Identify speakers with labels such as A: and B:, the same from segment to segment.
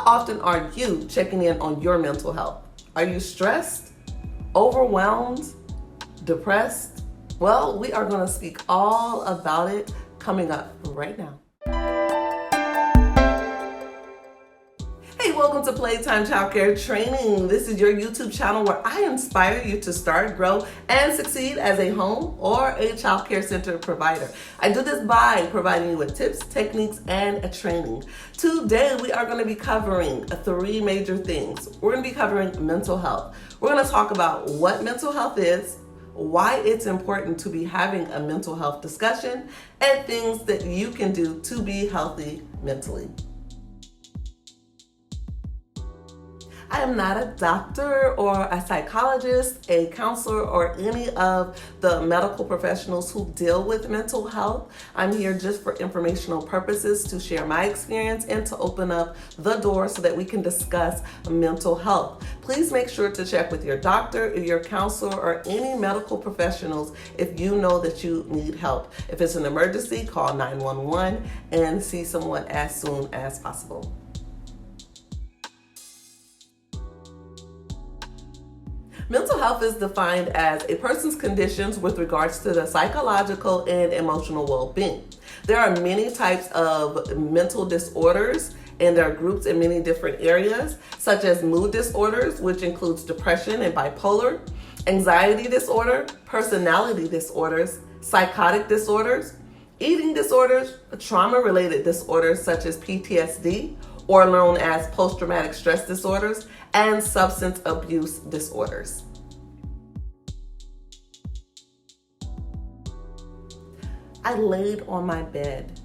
A: often are you checking in on your mental health? Are you stressed, overwhelmed, depressed? Well, we are going to speak all about it coming up right now. Hey, welcome to Playtime Childcare Training. This is your YouTube channel where I inspire you to start, grow, and succeed as a home or a childcare center provider. I do this by providing you with tips, techniques, and a training. Today, we are going to be covering three major things. We're going to be covering mental health. We're going to talk about what mental health is, why it's important to be having a mental health discussion, and things that you can do to be healthy mentally. I am not a doctor or a psychologist, a counselor, or any of the medical professionals who deal with mental health. I'm here just for informational purposes to share my experience and to open up the door so that we can discuss mental health. Please make sure to check with your doctor, your counselor, or any medical professionals if you know that you need help. If it's an emergency, call 911 and see someone as soon as possible. Mental health is defined as a person's conditions with regards to the psychological and emotional well-being. There are many types of mental disorders, and there are groups in many different areas, such as mood disorders, which includes depression and bipolar, anxiety disorder, personality disorders, psychotic disorders, eating disorders, trauma-related disorders such as PTSD, or known as post-traumatic stress disorders, and substance abuse disorders. I laid on my bed,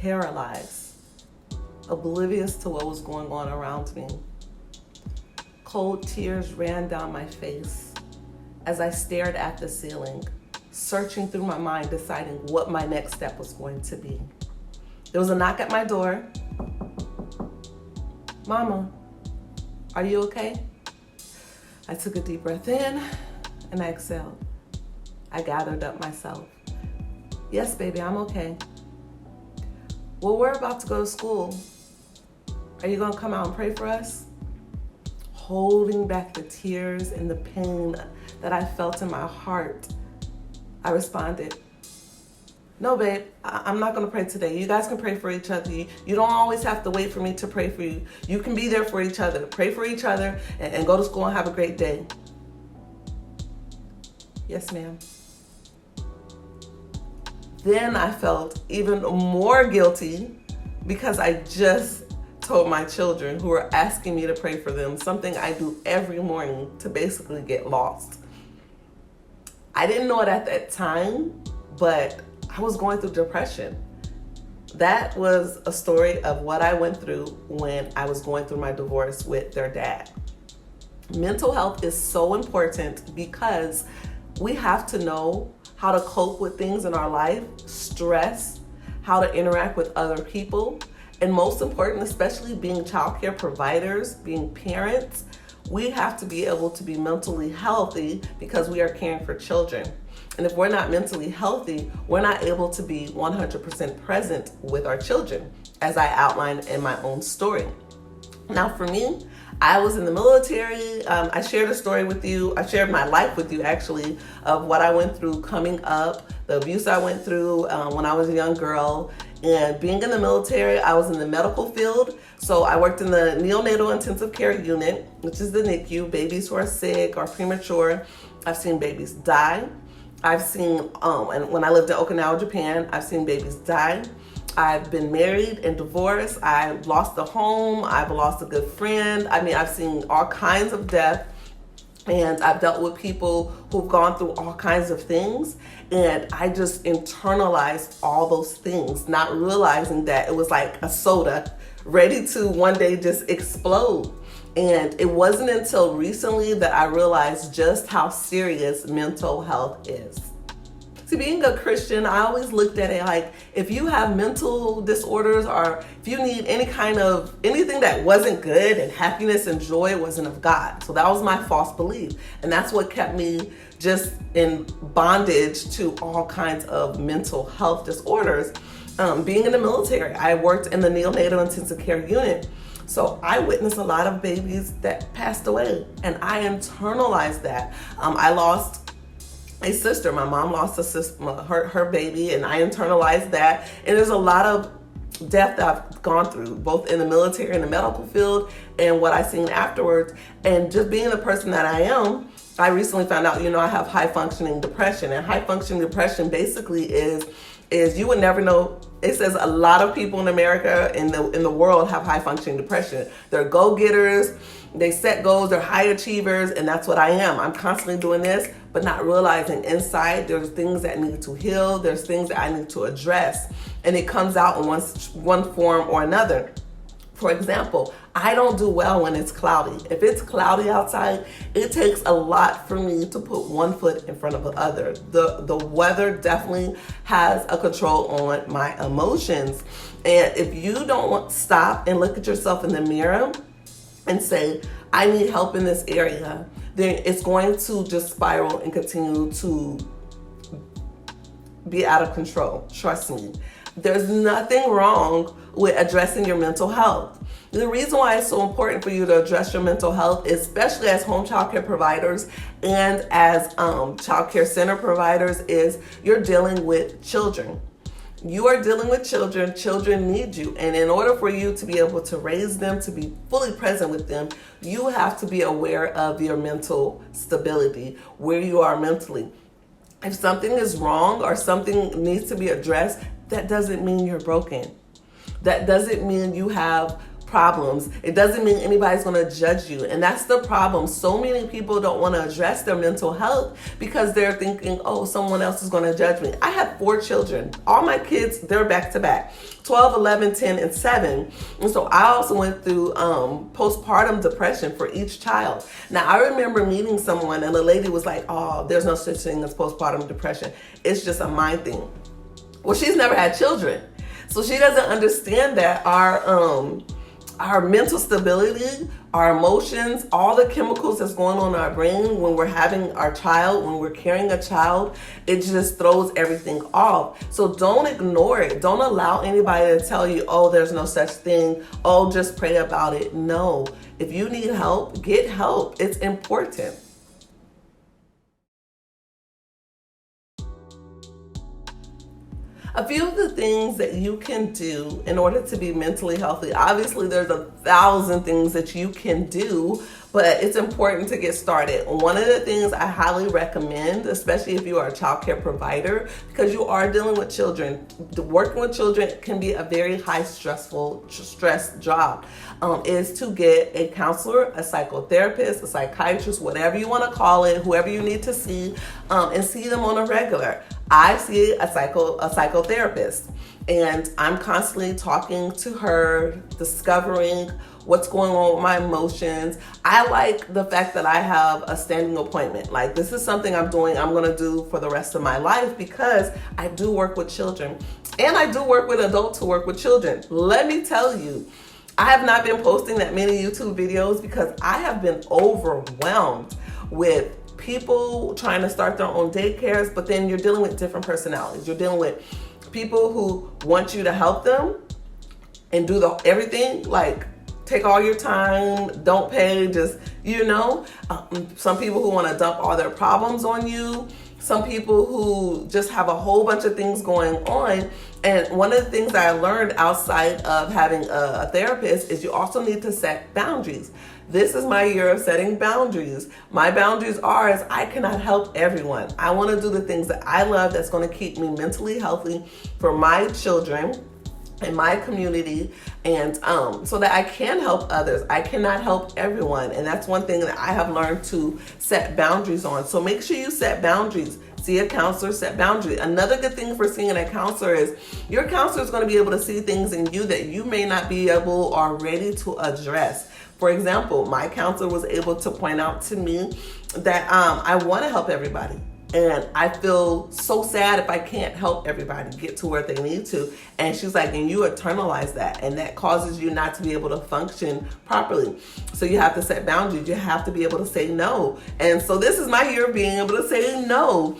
A: paralyzed, oblivious to what was going on around me. Cold tears ran down my face as I stared at the ceiling, searching through my mind, deciding what my next step was going to be. There was a knock at my door. Mama, are you okay? I took a deep breath in and I exhaled. I gathered up myself. Yes, baby, I'm okay. Well, we're about to go to school. Are you gonna come out and pray for us? Holding back the tears and the pain that I felt in my heart, I responded, no, babe, I'm not going to pray today. You guys can pray for each other. You don't always have to wait for me to pray for you. You can be there for each other. Pray for each other and go to school and have a great day. Yes, ma'am. Then I felt even more guilty because I just told my children who were asking me to pray for them something I do every morning to basically get lost. I didn't know it at that time, but I was going through depression. That was a story of what I went through when I was going through my divorce with their dad. Mental health is so important because we have to know how to cope with things in our life, stress, how to interact with other people, and most important, especially being childcare providers, being parents, we have to be able to be mentally healthy because we are caring for children. And if we're not mentally healthy, we're not able to be 100% present with our children, as I outlined in my own story. Now for me, I was in the military. I shared a story with you. I shared my life with you, actually, of what I went through coming up, the abuse I went through when I was a young girl. And being in the military, I was in the medical field. So I worked in the neonatal intensive care unit, which is the NICU, babies who are sick or premature. I've seen babies die. I've seen, and when I lived in Okinawa, Japan, I've seen babies die. I've been married and divorced. I've lost a home. I've lost a good friend. I mean, I've seen all kinds of death, and I've dealt with people who've gone through all kinds of things. And I just internalized all those things, not realizing that it was like a soda ready to one day just explode. And it wasn't until recently that I realized just how serious mental health is. See, being a Christian, I always looked at it like, if you have mental disorders or if you need anything that wasn't good and happiness and joy wasn't of God. So that was my false belief. And that's what kept me just in bondage to all kinds of mental health disorders. Being in the military, I worked in the neonatal intensive care unit. So I witnessed a lot of babies that passed away, and I internalized that. I lost a sister. My mom lost a sister, her baby, and I internalized that. And there's a lot of death that I've gone through, both in the military and the medical field, and what I've seen afterwards. And just being the person that I am, I recently found out, I have high functioning depression. And high functioning depression basically is you would never know. It says a lot of people in America, in the world, have high functioning depression. They're go-getters, they set goals, they're high achievers, and that's what I am. I'm constantly doing this, but not realizing inside there's things that need to heal, there's things that I need to address, and it comes out in one form or another. For example, I don't do well when it's cloudy. If it's cloudy outside, it takes a lot for me to put one foot in front of the other. The weather definitely has a control on my emotions. And if you don't stop and look at yourself in the mirror and say, I need help in this area, then it's going to just spiral and continue to be out of control. Trust me. There's nothing wrong with addressing your mental health. The reason why it's so important for you to address your mental health, especially as home child care providers and as child care center providers, is you're dealing with children. You are dealing with children. Children need you. And in order for you to be able to raise them, to be fully present with them, you have to be aware of your mental stability, where you are mentally. If something is wrong or something needs to be addressed, that doesn't mean you're broken. That doesn't mean you have problems. It doesn't mean anybody's going to judge you. And that's the problem. So many people don't want to address their mental health because they're thinking, oh, someone else is going to judge me. I have 4 children. All my kids, they're back to back, 12, 11, 10, and 7. And so I also went through postpartum depression for each child. Now, I remember meeting someone and the lady was like, oh, there's no such thing as postpartum depression. It's just a mind thing. Well, she's never had children. So she doesn't understand that our mental stability, our emotions, all the chemicals that's going on in our brain when we're having our child, when we're carrying a child, it just throws everything off. So don't ignore it. Don't allow anybody to tell you, oh, there's no such thing. Oh, just pray about it. No. If you need help, get help. It's important. A few of the things that you can do in order to be mentally healthy, obviously there's 1,000 things that you can do, but it's important to get started. One of the things I highly recommend, especially if you are a child care provider, because you are dealing with children, working with children can be a very high stress job, is to get a counselor, a psychotherapist, a psychiatrist, whatever you want to call it, whoever you need to see, and see them on a regular. I see a psychotherapist, and I'm constantly talking to her, discovering what's going on with my emotions. I like the fact that I have a standing appointment. Like, this is something I'm going to do for the rest of my life because I do work with children, and I do work with adults who work with children. Let me tell you, I have not been posting that many YouTube videos because I have been overwhelmed with people trying to start their own daycares, but then you're dealing with different personalities. You're dealing with people who want you to help them and do everything, like take all your time, don't pay, just, some people who want to dump all their problems on you, some people who just have a whole bunch of things going on. And one of the things that I learned outside of having a therapist is you also need to set boundaries. This is my year of setting boundaries. My boundaries are is I cannot help everyone. I want to do the things that I love that's going to keep me mentally healthy for my children and my community, and so that I can help others. I cannot help everyone, and that's one thing that I have learned to set boundaries on. So make sure you set boundaries. See a counselor, set boundaries. Another good thing for seeing a counselor is your counselor is going to be able to see things in you that you may not be able or ready to address. For example, my counselor was able to point out to me that I want to help everybody. And I feel so sad if I can't help everybody get to where they need to. And she's like, and you internalize that. And that causes you not to be able to function properly. So you have to set boundaries. You have to be able to say no. And so this is my year of being able to say no.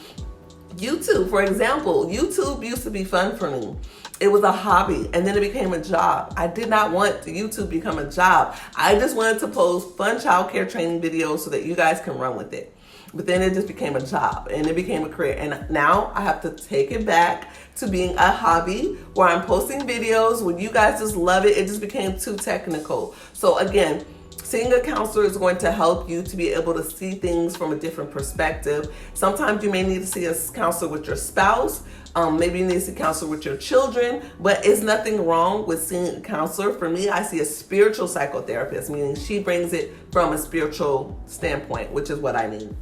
A: YouTube, for example, YouTube used to be fun for me. It was a hobby, and then it became a job. I did not want YouTube to become a job. I just wanted to post fun childcare training videos so that you guys can run with it. But then it just became a job, and it became a career. And now I have to take it back to being a hobby where I'm posting videos when you guys just love it. It just became too technical. So again, seeing a counselor is going to help you to be able to see things from a different perspective. Sometimes you may need to see a counselor with your spouse. Maybe you need to see a counselor with your children, but it's nothing wrong with seeing a counselor. For me, I see a spiritual psychotherapist, meaning she brings it from a spiritual standpoint, which is what I need.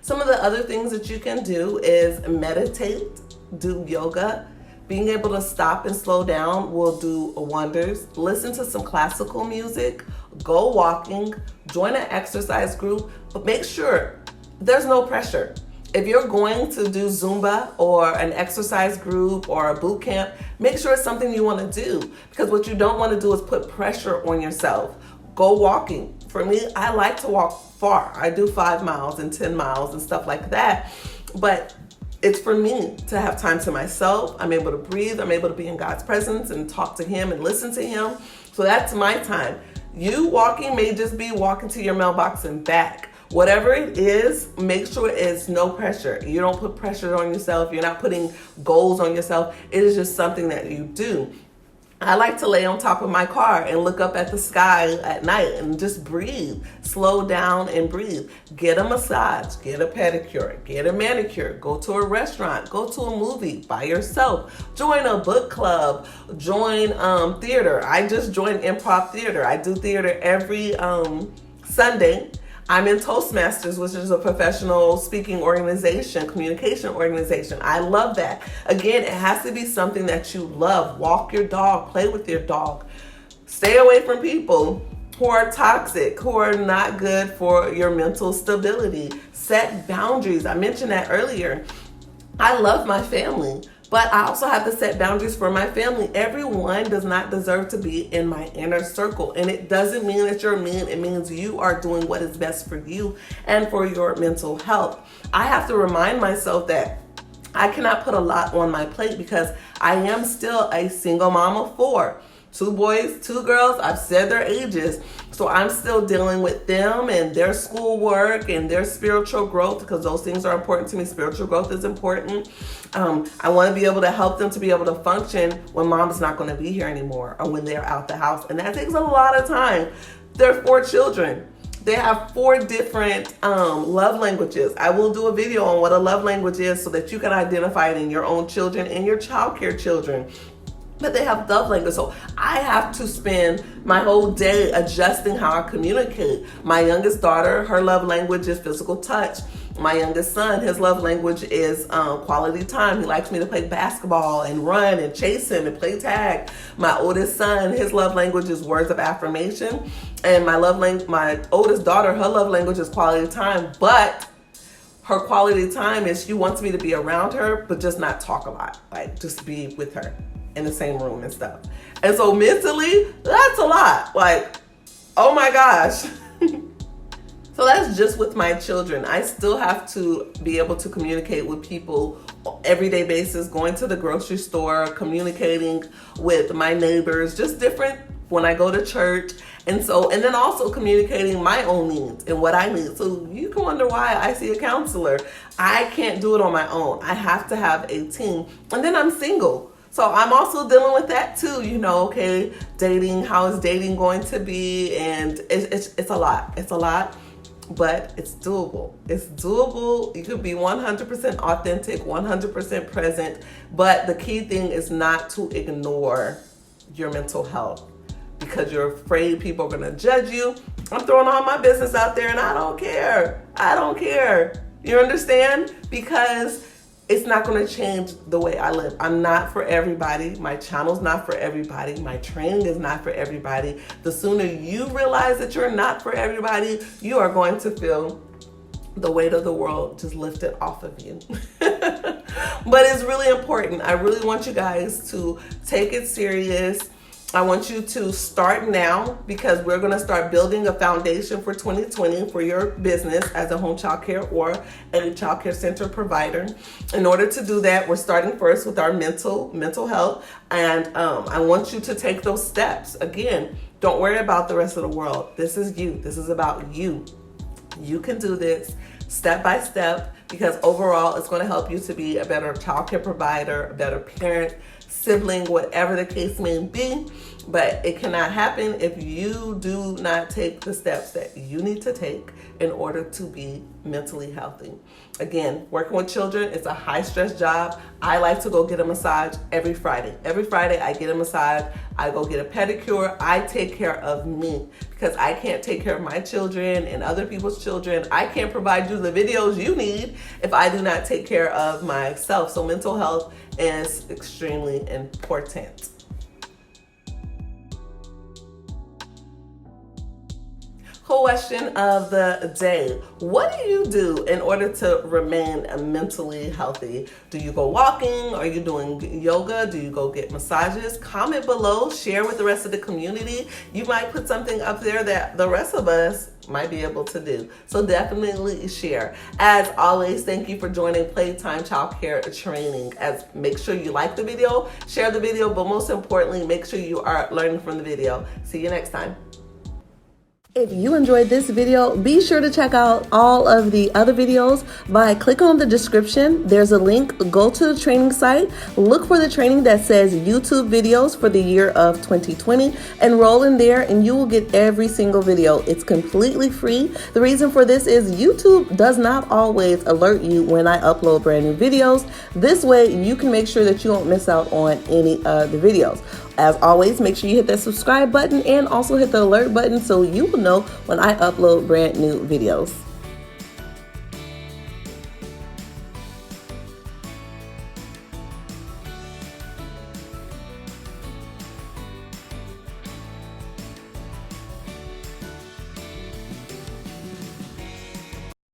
A: Some of the other things that you can do is meditate, do yoga. Being able to stop and slow down will do wonders. Listen to some classical music, go walking, join an exercise group, but make sure there's no pressure. If you're going to do Zumba or an exercise group or a boot camp, make sure it's something you want to do, because what you don't want to do is put pressure on yourself. Go walking. For me, I like to walk far. I do 5 miles and 10 miles and stuff like that, but it's for me to have time to myself. I'm able to breathe. I'm able to be in God's presence and talk to Him and listen to Him. So that's my time. You walking may just be walking to your mailbox and back. Whatever it is, make sure it's no pressure. You don't put pressure on yourself. You're not putting goals on yourself. It is just something that you do. I like to lay on top of my car and look up at the sky at night and just breathe. Slow down and breathe. Get a massage, get a pedicure, get a manicure, go to a restaurant, go to a movie by yourself, join a book club, join theater. I just joined improv theater. I do theater every Sunday. I'm in Toastmasters, which is a professional speaking organization, communication organization. I love that. Again, it has to be something that you love. Walk your dog, play with your dog. Stay away from people who are toxic, who are not good for your mental stability. Set boundaries. I mentioned that earlier. I love my family, but I also have to set boundaries for my family. Everyone does not deserve to be in my inner circle. And it doesn't mean that you're mean. It means you are doing what is best for you and for your mental health. I have to remind myself that I cannot put a lot on my plate because I am still a single mom of 4. 2 boys, 2 girls. I've said their ages. So I'm still dealing with them and their schoolwork and their spiritual growth, because those things are important to me. Spiritual growth is important. I want to be able to help them to be able to function when mom's not going to be here anymore or when they're out the house. And that takes a lot of time. There are 4 children. They have 4 different love languages. I will do a video on what a love language is so that you can identify it in your own children and your childcare children. But they have love language. So I have to spend my whole day adjusting how I communicate. My youngest daughter, her love language is physical touch. My youngest son, his love language is quality time. He likes me to play basketball and run and chase him and play tag. My oldest son, his love language is words of affirmation. And my oldest daughter, her love language is quality time. But her quality time is she wants me to be around her, but just not talk a lot. Like just be with her in the same room and stuff. And so mentally, that's a lot. Like, oh my gosh. So that's just with my children. I still have to be able to communicate with people on an everyday basis, going to the grocery store, communicating with my neighbors, just different when I go to church. And then also communicating my own needs and what I need. So you can wonder why I see a counselor. I can't do it on my own. I have to have a team. And then I'm single. So I'm also dealing with that too, okay, dating, how is dating going to be? And it's a lot. It's a lot, but it's doable. It's doable. You could be 100% authentic, 100% present, but the key thing is not to ignore your mental health because you're afraid people are going to judge you. I'm throwing all my business out there and I don't care. I don't care. You understand? Because it's not going to change the way I live. I'm not for everybody. My channel's not for everybody. My training is not for everybody. The sooner you realize that you're not for everybody, you are going to feel the weight of the world just lifted off of you. But it's really important. I really want you guys to take it serious. I want you to start now because we're going to start building a foundation for 2020 for your business as a home child care or any child care center provider. In order to do that, we're starting first with our mental health. And I want you to take those steps. Again, don't worry about the rest of the world. This is you. This is about you. You can do this step by step because overall it's going to help you to be a better child care provider, a better parent, sibling, whatever the case may be. But it cannot happen if you do not take the steps that you need to take in order to be mentally healthy. Again, working with children is a high stress job. I like to go get a massage every Friday. Every Friday I get a massage. I go get a pedicure. I take care of me because I can't take care of my children and other people's children. I can't provide you the videos you need if I do not take care of myself. So mental health is extremely important. Question of the day. What do you do in order to remain mentally healthy? Do you go walking? Are you doing yoga? Do you go get massages? Comment below, share with the rest of the community. You might put something up there that the rest of us might be able to do. So definitely share. As always, thank you for joining Playtime Childcare Training. Make sure you like the video, share the video, but most importantly, make sure you are learning from the video. See you next time. If you enjoyed this video, be sure to check out all of the other videos by clicking on the description. There's a link. Go to the training site, look for the training that says YouTube videos for the year of 2020, enroll in there and you will get every single video. It's completely free. The reason for this is YouTube does not always alert you when I upload brand new videos. This way you can make sure that you don't miss out on any of the videos. As always, make sure you hit that subscribe button and also hit the alert button so you will know when I upload brand new videos.